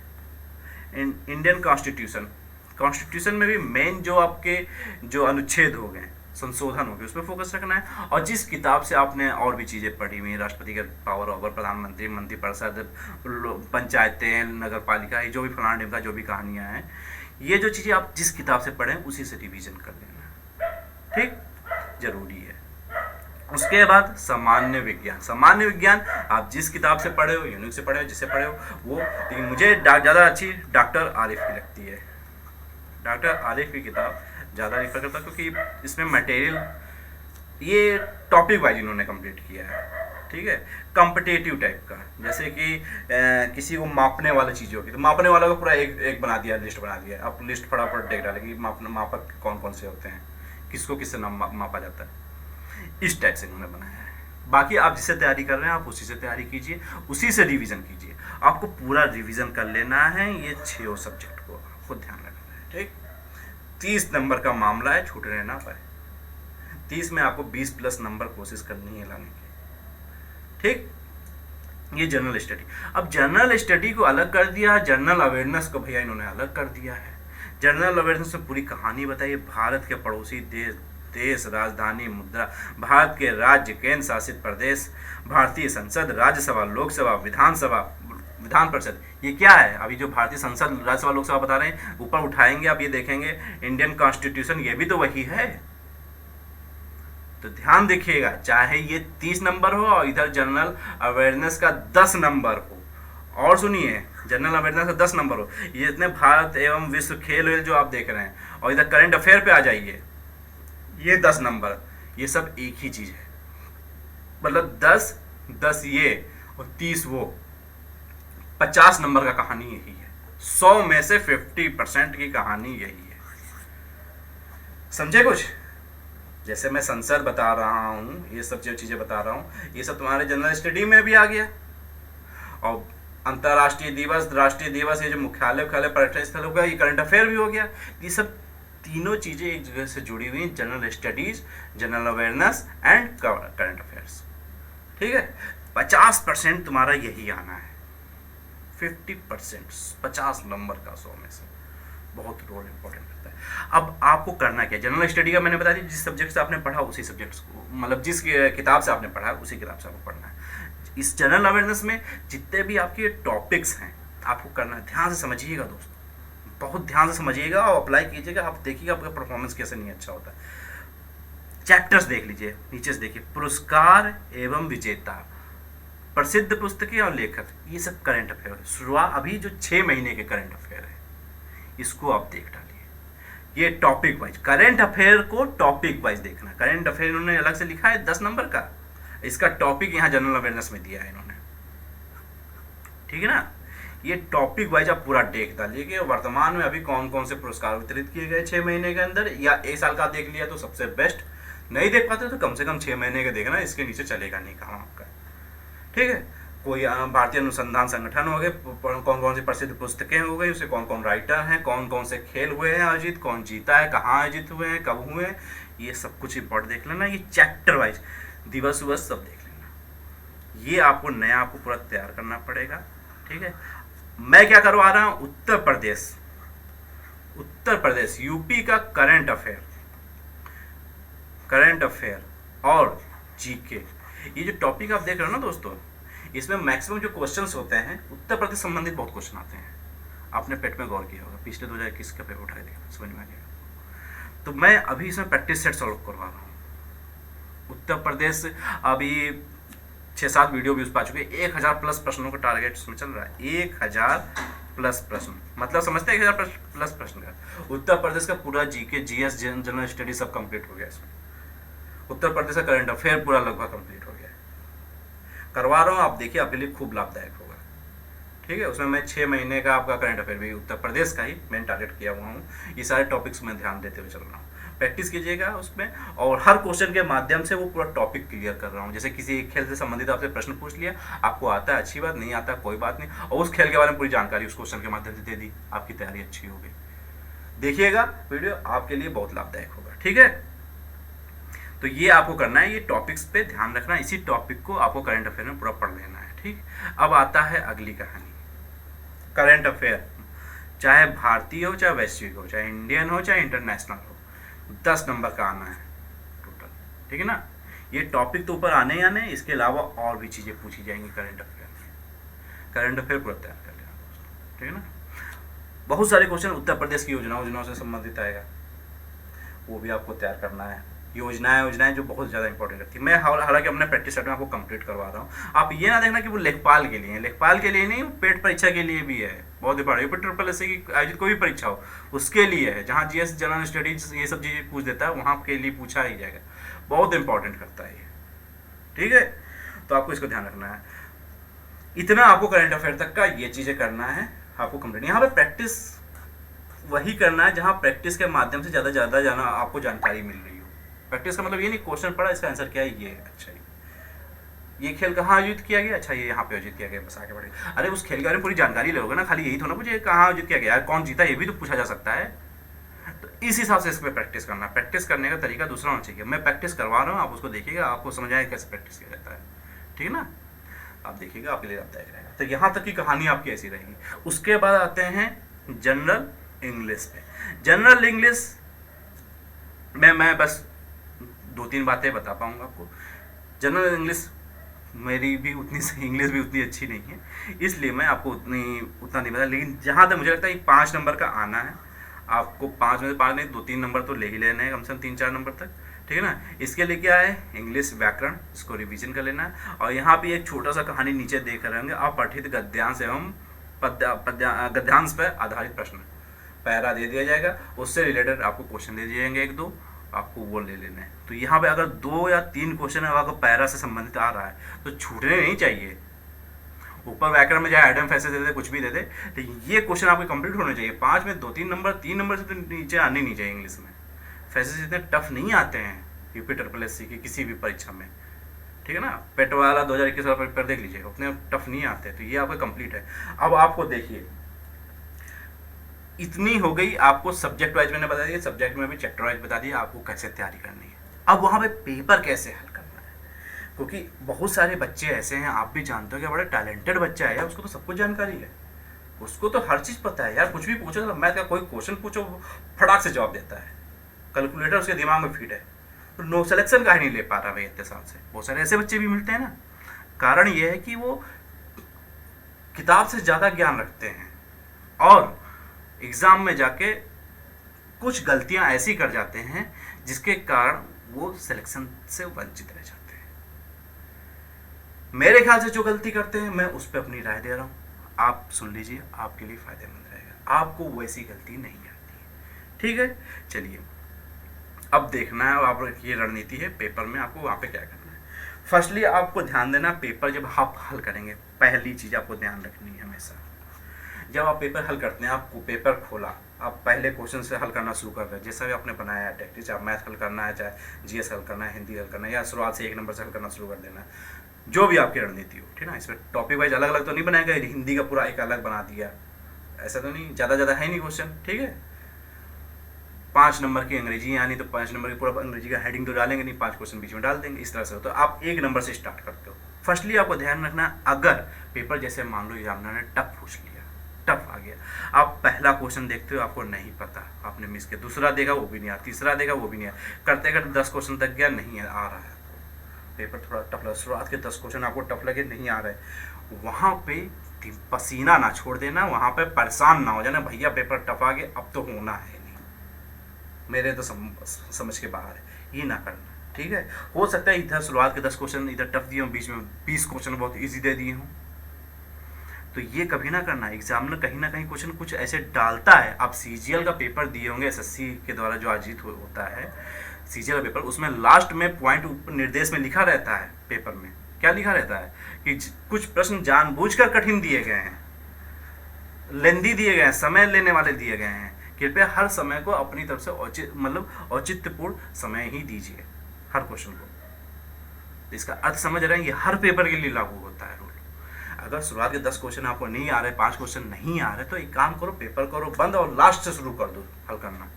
इंडियन कॉन्स्टिट्यूशन में भी मेन जो आपके जो अनुच्छेद हो गए, संशोधन हो गए, उस पर फोकस रखना है। और जिस किताब से आपने और भी चीज़ें पढ़ी हुई, राष्ट्रपति का पावर ओवर, प्रधानमंत्री, मंत्रिपरिषद, पंचायतें, नगर पालिका, जो भी फलाना ढिमका जो भी कहानियाँ हैं, ये जो चीज़ें आप जिस किताब से पढ़ें उसी से रिवीजन कर लेना, ठीक, जरूरी है। उसके बाद सामान्य विज्ञान आप जिस किताब से पढ़े हो, यूनिक से पढ़े हो, जिससे पढ़े हो वो, लेकिन मुझे ज़्यादा अच्छी डॉक्टर आरिफ की लगती है। डॉक्टर आरिफ की किताब ज़्यादा रेफर करता, क्योंकि इसमें मटेरियल ये टॉपिक वाइज इन्होंने कंप्लीट किया है, ठीक है। कॉम्पिटेटिव टाइप का, जैसे कि किसी को मापने वाली चीज़ होगी तो मापने वाला को पूरा एक बना दिया, लिस्ट बना दिया। आप लिस्ट फटाफट देख डालेंगे मापक कौन कौन से होते हैं, किसको किससे मापा जाता है, इस टाइप से इन्होंने बनाया है। बाकी आप जिससे तैयारी कर रहे हैं आप उसी से तैयारी कीजिए, उसी से रिवीजन कीजिए। आपको पूरा रिवीजन कर लेना है ये 6 सब्जेक्ट को, आपको ध्यान रखना है, ठीक। 30 नंबर का मामला है, छूटने ना पाए। 30 में आपको 20+ नंबर कोशिश करनी है लाने की, ठीक। ये जनरल स्टडी। अब जनरल स्टडी को अलग कर दिया, जनरल अवेयरनेस को भैया इन्होंने अलग कर दिया है। जनरल अवेयरनेस में पूरी कहानी बताइए, भारत के पड़ोसी देश, राजधानी, मुद्रा, भारत के राज्य, केंद्र शासित प्रदेश, भारतीय संसद, राज्यसभा, लोकसभा, विधान परिषद, ये क्या है। अभी जो भारतीय संसद, राज्यसभा, लोकसभा बता रहे हैं, ऊपर उठाएंगे आप ये देखेंगे इंडियन कॉन्स्टिट्यूशन, ये भी तो वही है। तो ध्यान देखिएगा, चाहे ये 30 नंबर हो और इधर जनरल अवेयरनेस का 10 नंबर हो। और सुनिए, जनरल अवेयरनेस का 10 नंबर हो, ये इतने भारत एवं विश्व खेल जो आप देख रहे हैं, और इधर करंट अफेयर पे आ जाइए, ये 10 नंबर, ये सब एक ही चीज है। मतलब 10 ये और 30 वो, 50 नंबर का कहानी यही है। 100 में से 50% की कहानी यही है। समझे कुछ? जैसे मैं संसद बता रहा हूँ, ये सब जो चीजें बता रहा हूँ, ये सब तुम्हारे जनरल स्टडी में भी आ गया। और अंतर्राष्ट्रीय दिवस, राष्ट्रीय दिवस, ये जो मुख्यालय पर्यटन स्थल हो गया, ये करंट अफेयर भी हो गया। ये सब तीनों चीजें एक जगह से जुड़ी हुई हैं, general studies, general awareness and current affairs, ठीक है। 50% तुम्हारा यही आना है। 50%, 50 नंबर का 100 में से बहुत रोल इंपॉर्टेंट रहता है। अब आपको करना क्या, जनरल स्टडी का मैंने बता दिया, जिस सब्जेक्ट से आपने पढ़ा उसी सब्जेक्ट को, मतलब जिस किताब से आपने पढ़ा उसी किताब से आपको पढ़ना है। इस जनरल अवेयरनेस में जितने भी आपके टॉपिक्स हैं आपको करना है। ध्यान से समझिएगा दोस्तों, बहुत ध्यान से समझिएगा और अप्लाई कीजिएगा। आप देखिएगा आपका परफॉर्मेंस कैसे नहीं अच्छा होता है। चैप्टर्स देख लीजिए, नीचे से देखिए, पुरस्कार एवं विजेता, प्रसिद्ध पुस्तकें और लेखक, ये सब करंट अफेयर है। शुरुआत अभी जो 6 महीने के करंट अफेयर है, इसको आप देख डालिए। ये टॉपिक वाइज करंट अफेयर को टॉपिक वाइज देखना। करंट अफेयर इन्होंने अलग से लिखा है 10 नंबर का, इसका टॉपिक यहाँ जनरल अवेयरनेस में दिया है इन्होंने, ठीक है ना। ये टॉपिक वाइज आप पूरा देख डालिए कि वर्तमान में अभी कौन कौन से पुरस्कार वितरित किए गए 6 महीने के अंदर, या 1 साल का देख लिया तो सबसे बेस्ट, नहीं देख पाते तो कम से कम 6 महीने का देखना, इसके नीचे चलेगा नहीं काम आपका, ठीक है। कोई भारतीय अनुसंधान संगठन हो गए, कौन कौन सी प्रसिद्ध पुस्तकें हो गई, उसे कौन कौन राइटर हैं, कौन कौन से खेल हुए हैं आयोजित, कौन जीता है, कहाँ आयोजित हुए हैं, कब हुए हैं, ये सब कुछ इंपॉर्टेंट देख लेना। ये चैप्टर वाइज दिवस उवस सब देख लेना। ये आपको नया आपको पूरा तैयार करना पड़ेगा, ठीक है। मैं क्या करवा रहा हूँ, उत्तर प्रदेश यूपी का करंट अफेयर और जीके, ये जो टॉपिक आप देख रहे हो ना दोस्तों, इसमें मैक्सिमम जो क्वेश्चंस होते हैं उत्तर प्रदेश संबंधित बहुत क्वेश्चन आते हैं। आपने पेट में गौर किया होगा, पिछले 2021 का पेपर उठाए देखा, समझ में आ गया। तो मैं अभी इसमें प्रैक्टिस सेट सॉल्व करवा रहा हूँ। उत्तर प्रदेश अभी 6-7 वीडियो व्यूज पा चुके, 1000 प्लस प्रश्नों का टारगेट उसमें चल रहा है। 1000 प्लस प्रश्न, मतलब समझते हैं 1000 प्लस प्रश्न का उत्तर प्रदेश का पूरा जीके, जीएस, जनरल स्टडी सब कंप्लीट हो गया इसमें। उत्तर प्रदेश का करंट अफेयर पूरा लगभग कंप्लीट हो गया है। करवा रहा हूँ, आप देखिए, आपके लिए खूब लाभदायक होगा, ठीक है। उसमें मैं 6 महीने का आपका करंट अफेयर भी उत्तर प्रदेश का ही मैंने टारगेट किया हुआ हूँ। ये सारे टॉपिक्स में ध्यान देते हुए चल रहा हूँ, प्रैक्टिस कीजिएगा उसमें, और हर क्वेश्चन के माध्यम से वो पूरा टॉपिक क्लियर कर रहा हूँ। जैसे किसी एक खेल से संबंधित आपसे प्रश्न पूछ लिया, आपको आता है अच्छी बात, नहीं आता कोई बात नहीं, और उस खेल के बारे में पूरी जानकारी उस क्वेश्चन के माध्यम से दे दी, आपकी तैयारी अच्छी होगी। देखिएगा वीडियो, आपके लिए बहुत लाभदायक होगा, ठीक है। तो ये आपको करना है, ये टॉपिक्स पे ध्यान रखना, इसी टॉपिक को आपको करंट अफेयर में पूरा पढ़ लेना है, ठीक। अब आता है अगली कहानी। करंट अफेयर चाहे भारतीय हो, चाहे वैश्विक हो, चाहे इंडियन हो, चाहे इंटरनेशनल हो, 10 नंबर का आना है टोटल, ठीक है ना। ये टॉपिक तो ऊपर आने ही आने, इसके अलावा और भी चीज़ें पूछी जाएंगी करंट अफेयर में। करंट अफेयर पूरा तैयार कर लेना दोस्तों, ठीक है ना। बहुत सारे क्वेश्चन उत्तर प्रदेश की योजनाओं से संबंधित आएगा, वो भी आपको तैयार करना है। योजनाएं जो बहुत ज़्यादा इंपॉर्टेंट रहती है। मैं हालांकि अपने प्रैक्टिस सेट में आपको कंप्लीट करवा रहा हूँ। आप ये ना देखना कि वो लेखपाल के लिए है, लेखपाल के लिए नहीं, वो पेट परीक्षा के लिए भी है, बहुत इंपॉर्टेंट। यूपी ट्रिपल एससी की आयोजित कोई भी परीक्षा हो उसके लिए है, जहाँ जीएस, जनरल स्टडीज, ये सब चीज़ें पूछ देता है, वहाँ के लिए पूछा ही जाएगा, बहुत इंपॉर्टेंट करता है ये, ठीक है। तो आपको इसको ध्यान रखना है। इतना आपको करंट अफेयर तक का ये चीज़ें करना है आपको कंप्लीट। यहाँ पे प्रैक्टिस वही करना है जहाँ प्रैक्टिस के माध्यम से ज़्यादा जाना आपको जानकारी मिल रही हो। प्रैक्टिस का मतलब ये नहीं क्वेश्चन पढ़ा, इसका आंसर क्या है, ये अच्छा ये खेल कहाँ आयोजित किया गया, अच्छा ये यहाँ पे आयोजित किया गया, बस आगे बढ़े। अरे उस खेल के बारे में पूरी जानकारी लोगे ना, खाली यही थोड़ा ना मुझे कहाँ आयोजित किया गया, कौन जीता, ये भी तो पूछा जा सकता है। तो इस हिसाब से इस पर प्रैक्टिस करना। प्रैक्टिस करने का तरीका दूसरा होना चाहिए। मैं प्रैक्टिस करवा रहा हूँ, आप उसको देखिएगा, आपको समझ आए कैसे प्रैक्टिस किया जाता है, ठीक है ना। आप देखिएगा, आपके लिए लाभदायक रहेगा। तो यहाँ तक की कहानी आपकी ऐसी रहेगी। उसके बाद आते हैं जनरल इंग्लिश पे। जनरल इंग्लिश में मैं बस 2-3 बातें बता पाऊंगा आपको। जनरल इंग्लिश मेरी भी उतनी सही, इंग्लिश भी उतनी अच्छी नहीं है, इसलिए मैं आपको उतना नहीं बता। लेकिन जहाँ तक मुझे लगता है 5 नंबर का आना है आपको, 5 में से 5 नहीं 2-3 नंबर तो ले ही लेने हैं, कम से कम 3-4 नंबर तक, ठीक है ना। इसके लिए क्या है, इंग्लिश व्याकरण, इसको रिवीजन कर लेना है। और यहाँ पे एक छोटा सा कहानी नीचे देख रहे होंगे, अपठित गद्यांश एवं गद्यांश पर आधारित प्रश्न, पैरा दे दिया जाएगा, उससे रिलेटेड आपको क्वेश्चन दे दिए जाएंगे 1-2, आपको वो ले लेना है। तो यहाँ पे अगर 2 या 3 क्वेश्चन है आपको पैरा से संबंधित आ रहा है तो छूटने नहीं चाहिए। ऊपर व्याकरण में चाहे एडम फैसे दे दे, कुछ भी दे दे, लेकिन ये क्वेश्चन आपके कंप्लीट होने चाहिए। 5 में 2-3 नंबर, 3 नंबर से तो नीचे आने नहीं चाहिए इंग्लिश में। फैसे इतने टफ नहीं आते हैं यूपी ट्रिपल एससी की किसी भी परीक्षा में, ठीक है ना। पेट वाला 2021 वाला पेपर देख लीजिए, उतने टफ नहीं आते। तो ये आपका कंप्लीट है। अब आपको देखिए, इतनी हो गई आपको सब्जेक्ट वाइज मैंने बता दिया, सब्जेक्ट में भी चैप्टर वाइज बता दिया आपको कैसे तैयारी करनी है। अब वहाँ पे पेपर कैसे हल करना है, क्योंकि बहुत सारे बच्चे ऐसे हैं, आप भी जानते हो कि बड़ा टैलेंटेड बच्चा है यार, उसको तो सब कुछ जानकारी है, उसको तो हर चीज़ पता है यार। कुछ भी पूछो तो मैथ का कोई क्वेश्चन पूछो फटाक से जवाब देता है, कैलकुलेटर उसके दिमाग में फिट है। तो नो सिलेक्शन का ही नहीं ले पा रहा भाई इतने साल से। बहुत सारे ऐसे बच्चे भी मिलते हैं ना। कारण ये है कि वो किताब से ज़्यादा ज्ञान रखते हैं और एग्ज़ाम में जाके कुछ गलतियां ऐसी कर जाते हैं जिसके कारण वो सिलेक्शन से वंचित रह जाते हैं। मेरे ख्याल से जो गलती करते हैं, मैं उस पर अपनी राय दे रहा हूँ, आप सुन लीजिए, आपके लिए फायदेमंद रहेगा, आपको वैसी गलती नहीं आती है, ठीक है। चलिए अब देखना है, आप ये रणनीति है पेपर में आपको वहाँ पे क्या करना है। फर्स्टली आपको ध्यान देना, पेपर जब आप हल करेंगे, पहली चीज़ आपको ध्यान रखनी है हमेशा, जब आप पेपर हल करते हैं, आपको पेपर खोला, आप पहले क्वेश्चन से हल करना शुरू कर रहे हैं, जैसा भी आपने बनाया है टैक्टिस, चाहे मैथ हल करना है, चाहे जीएस हल करना है, हिंदी हल करना है, या शुरुआत से 1 नंबर से हल करना शुरू कर देना है, जो भी आपकी रणनीति हो, ठीक है ना। इसमें टॉपिक वाइज अलग अलग तो नहीं बनाएगा, हिंदी का पूरा एक अलग बना दिया, ऐसा तो नहीं, ज़्यादा है नहीं क्वेश्चन, ठीक है। 5 नंबर की अंग्रेजी आनी तो 5 नंबर की पूरा अंग्रेजी का हेडिंग तो डालेंगे नहीं, 5 क्वेश्चन बीच में डाल देंगे, इस तरह से हो। तो आप 1 नंबर से स्टार्ट करते हो। फर्स्टली आपको ध्यान रखना, अगर पेपर जैसे मान लो एग्जामिनर ने टफ पूछ लिया, टफ आ गया, आप पहला क्वेश्चन देखते हो, आपको नहीं पता, आपने मिस किया, दूसरा देगा वो भी नहीं आया, तीसरा देगा वो भी नहीं आया, करते करते 10 क्वेश्चन तक गया, नहीं आ रहा है, पेपर थोड़ा टफ लगा, शुरुआत के 10 क्वेश्चन आपको टफ लगे, नहीं आ रहे, वहाँ पे पसीना ना छोड़ देना, वहाँ पे परेशान ना हो जाना, भैया पेपर टफ आ गया, अब तो होना है नहीं, मेरे तो समझ के बाहर है, ये ना करना, ठीक है। हो सकता है इधर शुरुआत के 10 क्वेश्चन इधर टफ दिए हूँ, बीच में 20 क्वेश्चन बहुत इजी दे दिए हूँ, तो ये कभी ना करना। एग्जामिनर कहीं ना कहीं क्वेश्चन कुछ ऐसे डालता है, आप सीजीएल का पेपर दिए होंगे, एसएससी के द्वारा जो आयोजित होता है सीजीएल का पेपर, उसमें लास्ट में पॉइंट निर्देश में लिखा रहता है, पेपर में क्या लिखा रहता है कि कुछ प्रश्न जानबूझकर कठिन दिए गए हैं, लेंदी दिए गए हैं, समय लेने वाले दिए गए हैं, कृपया हर समय को अपनी तरफ से औचित्यपूर्ण समय ही दीजिए हर क्वेश्चन को। इसका अर्थ समझ रहे हैं, ये हर पेपर के लिए लागू होता है रूल। अगर शुरुआत के 10 क्वेश्चन आपको नहीं आ रहे, 5 क्वेश्चन नहीं आ रहे, तो एक काम करो, पेपर करो बंद और लास्ट से शुरू कर दो हल करना,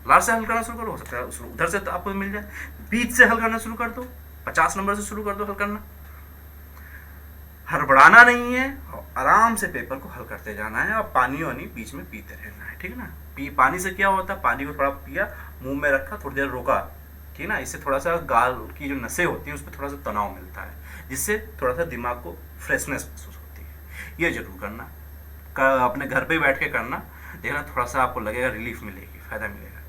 लास्ट से हल करना शुरू करो, हो सकता है उधर से तो आपको मिल जाए, बीच से हल करना शुरू कर दो, 50 नंबर से शुरू कर दो हल करना, हड़बड़ाना नहीं है, आराम से पेपर को हल करते जाना है, और पानी वानी बीच में पीते रहना है, ठीक है ना। पानी से क्या होता है, पानी को थोड़ा पिया, मुंह में रखा, थोड़ी देर रोका, ठीक है ना, इससे थोड़ा सा गाल की जो नसें होती हैं उस पर थोड़ा सा तनाव मिलता है, जिससे थोड़ा सा दिमाग को फ्रेशनेस महसूस होती है। ये जरूर करना, अपने घर पे बैठ के करना, देखना थोड़ा सा आपको लगेगा रिलीफ मिलेगी, फायदा मिलेगा,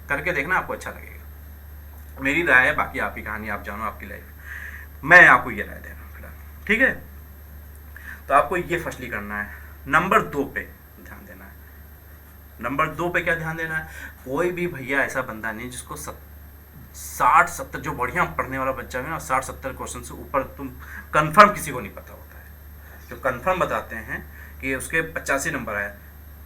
करके देखना, आपको अच्छा लगेगा। मेरी राय है, बाकी आपकी कहानी, आप जानो आपकी लाइफ, मैं आपको ये राय दे रहा हूँ फिलहाल, ठीक है। तो आपको ये फर्स्टली करना है। नंबर 2 पे ध्यान देना है। नंबर 2 पे क्या ध्यान देना है, कोई भी भैया ऐसा बंदा नहीं जिसको 60-70 जो बढ़िया पढ़ने वाला बच्चा है ना, 60-70 क्वेश्चन से ऊपर तुम कंफर्म किसी को नहीं पता होता है। जो कंफर्म बताते हैं कि उसके 85 नंबर आए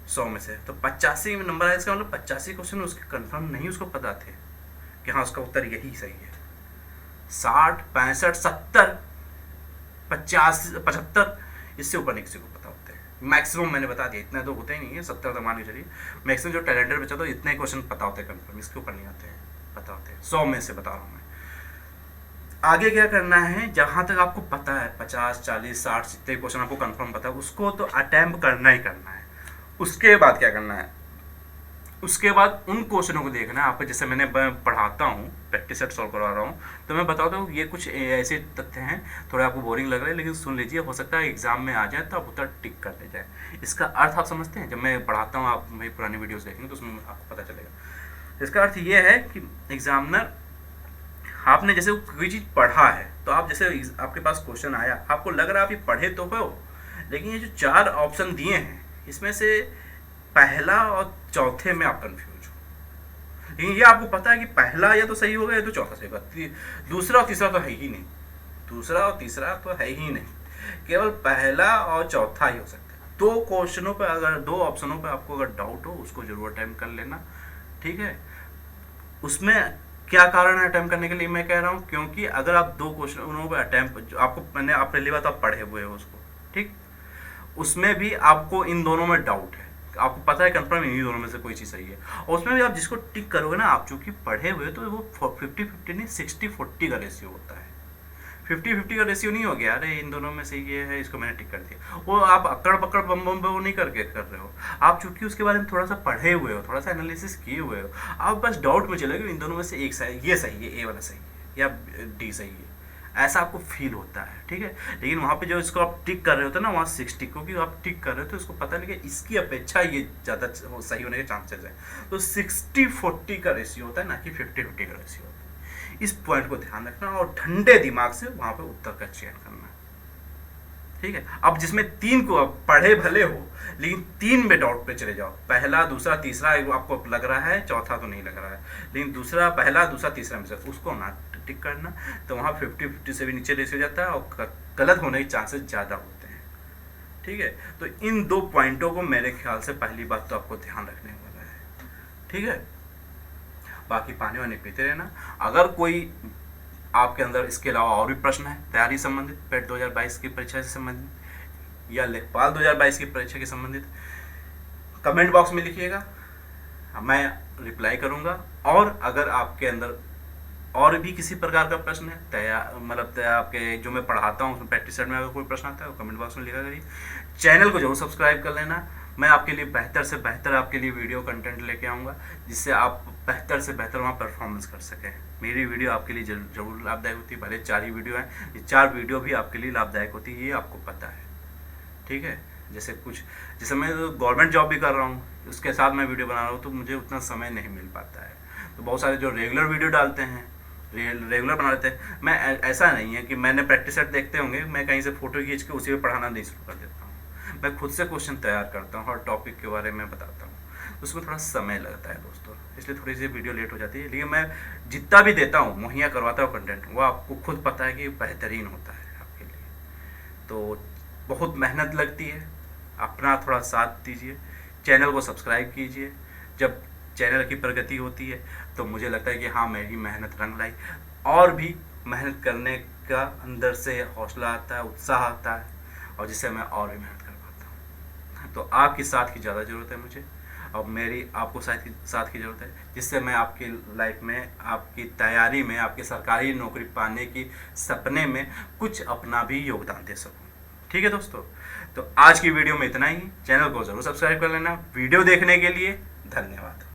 100 में से, तो 85 नंबर आए, इसका मतलब 85 क्वेश्चन उसके कंफर्म नहीं उसको पता थे कि हाँ उसका उत्तर यही सही है। 60, 65, 70, 50, 75, इससे ऊपर नहीं किसी को पता होते हैं। मैक्सिमम मैंने बता दिया, इतना तो होता ही नहीं है, 70 तक मान के चलिए। मैक्सिमम जो टैलेंटेड बच्चा तो इतने क्वेश्चन पता होते हैं कंफर्म, इसके ऊपर नहीं आते हैं, पता होते हैं। 100 में से बता रहा हूँ मैं। आगे क्या करना है, जहाँ तक आपको पता है 50, 40, 60 जितने क्वेश्चन आपको कंफर्म पता है उसको तो अटेम्प्ट करना ही करना है। उसके बाद क्या करना है, उसके बाद उन क्वेश्चनों को देखना है। आपको जैसे मैंने पढ़ाता हूँ, प्रैक्टिस सेट सॉल्व करवा रहा हूँ, तो मैं बताता हूँ ये कुछ ऐसे तथ्य हैं, थोड़े आपको बोरिंग लग रहे हैं लेकिन सुन लीजिए, हो सकता है एग्जाम में आ जाए तो आप उत्तर टिक कर ले जाए। इसका अर्थ आप समझते हैं, जब मैं पढ़ाता हूँ, आप मेरी पुरानी वीडियोस देखेंगे तो उसमें आपको पता चलेगा। इसका अर्थ ये है कि एग्जामिनर, आपने जैसे कोई चीज़ पढ़ा है, तो आप जैसे आपके पास क्वेश्चन आया, आपको लग रहा है आप ये पढ़े तो हो, लेकिन ये जो 4 ऑप्शन दिए हैं इसमें से पहला और चौथे में आप कंफ्यूज हो। लेकिन ये आपको पता है कि पहला या तो सही होगा या तो चौथा सही होगा, दूसरा और तीसरा तो है ही नहीं, दूसरा और तीसरा तो है ही नहीं, केवल पहला और चौथा ही हो सकता है। 2 क्वेश्चनों पे, अगर 2 ऑप्शनों पे आपको अगर डाउट हो, उसको जरूर अटेम्प्ट कर लेना, ठीक है। उसमें क्या कारण है अटेम्प्ट करने के लिए मैं कह रहा हूँ, क्योंकि अगर आप 2 क्वेश्चनों पे अटेम्प्ट, आपको मैंने आप पहली बात आप पढ़े हुए हो उसको, ठीक, उसमें भी आपको इन दोनों में डाउट है, आपको पता है कंफर्म इन्हीं दोनों में से कोई चीज़ सही है, और उसमें भी आप जिसको टिक करोगे ना, आप चूंकि पढ़े हुए तो वो 50-50 नहीं 60-40 का रेशियो होता है। 50-50 का रेशियो नहीं हो गया, अरे इन दोनों में से ये है, इसको मैंने टिक कर दिया, वो आप अकड़ पकड़ बम बम वो नहीं करके कर रहे हो, आप चूंकि उसके बारे में थोड़ा सा पढ़े हुए हो, थोड़ा सा एनालिसिस किए हुए हो, आप बस डाउट में चले गए इन दोनों में से एक सही, ये सही है, ए वाला सही है या डी सही है, ऐसा आपको फील होता है, ठीक है। लेकिन वहाँ पे जो इसको आप टिक कर रहे होते हैं ना, वहाँ 60, क्योंकि आप टिक कर रहे हो तो इसको पता नहीं कि इसकी अपेक्षा ये ज़्यादा सही होने के चांसेस हैं। तो 60-40 का रेशियो होता है, ना कि 50-50 का रेशियो होता है। इस पॉइंट को ध्यान रखना और ठंडे दिमाग से वहाँ पे उत्तर का चयन करना, ठीक है। अब जिसमें 3 को आप पढ़े भले हो, लेकिन 3 में डाउट पे चले जाओ, पहला दूसरा तीसरा आपको लग रहा है, चौथा तो नहीं लग रहा है, लेकिन दूसरा पहला दूसरा तीसरा में से उसको ना टिक करना, तो वहाँ 50-50 से भी नीचे रेशियो जाता है और गलत होने के चांसेस ज़्यादा होते हैं, ठीक है। तो इन 2 पॉइंटों को मेरे ख्याल से पहली बात तो आपको ध्यान रखने वाला है, ठीक है। बाकी पानी वानी पीते रहना। अगर कोई आपके अंदर इसके अलावा और भी प्रश्न है तैयारी संबंधित, पेट 2022 की परीक्षा से संबंधित या लेखपाल 2022 की परीक्षा के संबंधित, कमेंट बॉक्स में लिखिएगा, मैं रिप्लाई करूंगा। और अगर आपके अंदर और भी किसी प्रकार का प्रश्न है, मतलब आपके जो मैं पढ़ाता हूँ उसमें प्रैक्टिस सेट में अगर कोई प्रश्न आता है तो कमेंट बॉक्स में लिखा करिए। चैनल को जरूर सब्सक्राइब कर लेना। मैं आपके लिए बेहतर से बेहतर आपके लिए वीडियो कंटेंट लेके आऊँगा, जिससे आप बेहतर से बेहतर वहाँ परफॉर्मेंस कर सकें। मेरी वीडियो आपके लिए जरूर लाभदायक होती है, भले 4 ही वीडियो हैं, ये 4 वीडियो भी आपके लिए लाभदायक होती है, ये आपको पता है, ठीक है। जैसे मैं गवर्नमेंट जॉब भी कर रहा हूँ, उसके साथ मैं वीडियो बना रहा हूँ, तो मुझे उतना समय नहीं मिल पाता है। तो बहुत सारे जो रेगुलर वीडियो डालते हैं, रेगुलर बना लेते हैं, मैं ऐसा नहीं है कि मैंने प्रैक्टिस सेट देखते होंगे, मैं कहीं से फोटो खींच के उसी पे पढ़ाना नहीं शुरू कर देता हूँ। मैं खुद से क्वेश्चन तैयार करता हूँ और टॉपिक के बारे में बताता हूँ, उसमें थोड़ा समय लगता है दोस्तों, इसलिए थोड़ी सी वीडियो लेट हो जाती है। लेकिन मैं जितना भी देता हूँ, मुहैया करवाता हूँ कंटेंट, वो आपको खुद पता है कि बेहतरीन होता है आपके लिए। तो बहुत मेहनत लगती है, अपना थोड़ा साथ दीजिए, चैनल को सब्सक्राइब कीजिए। जब चैनल की प्रगति होती है तो मुझे लगता है कि हाँ, मेरी मेहनत रंग लाई, और भी मेहनत करने का अंदर से हौसला आता है, उत्साह आता है, और जिससे मैं और भी मेहनत कर पाता हूँ। तो आपकी साथ की ज़्यादा ज़रूरत है मुझे, और मेरी आपको साथ की ज़रूरत है, जिससे मैं आपकी लाइफ में, आपकी तैयारी में, आपकी सरकारी नौकरी पाने की सपने में कुछ अपना भी योगदान दे सकूँ, ठीक है दोस्तों। तो आज की वीडियो में इतना ही। चैनल को ज़रूर सब्सक्राइब कर लेना। वीडियो देखने के लिए धन्यवाद।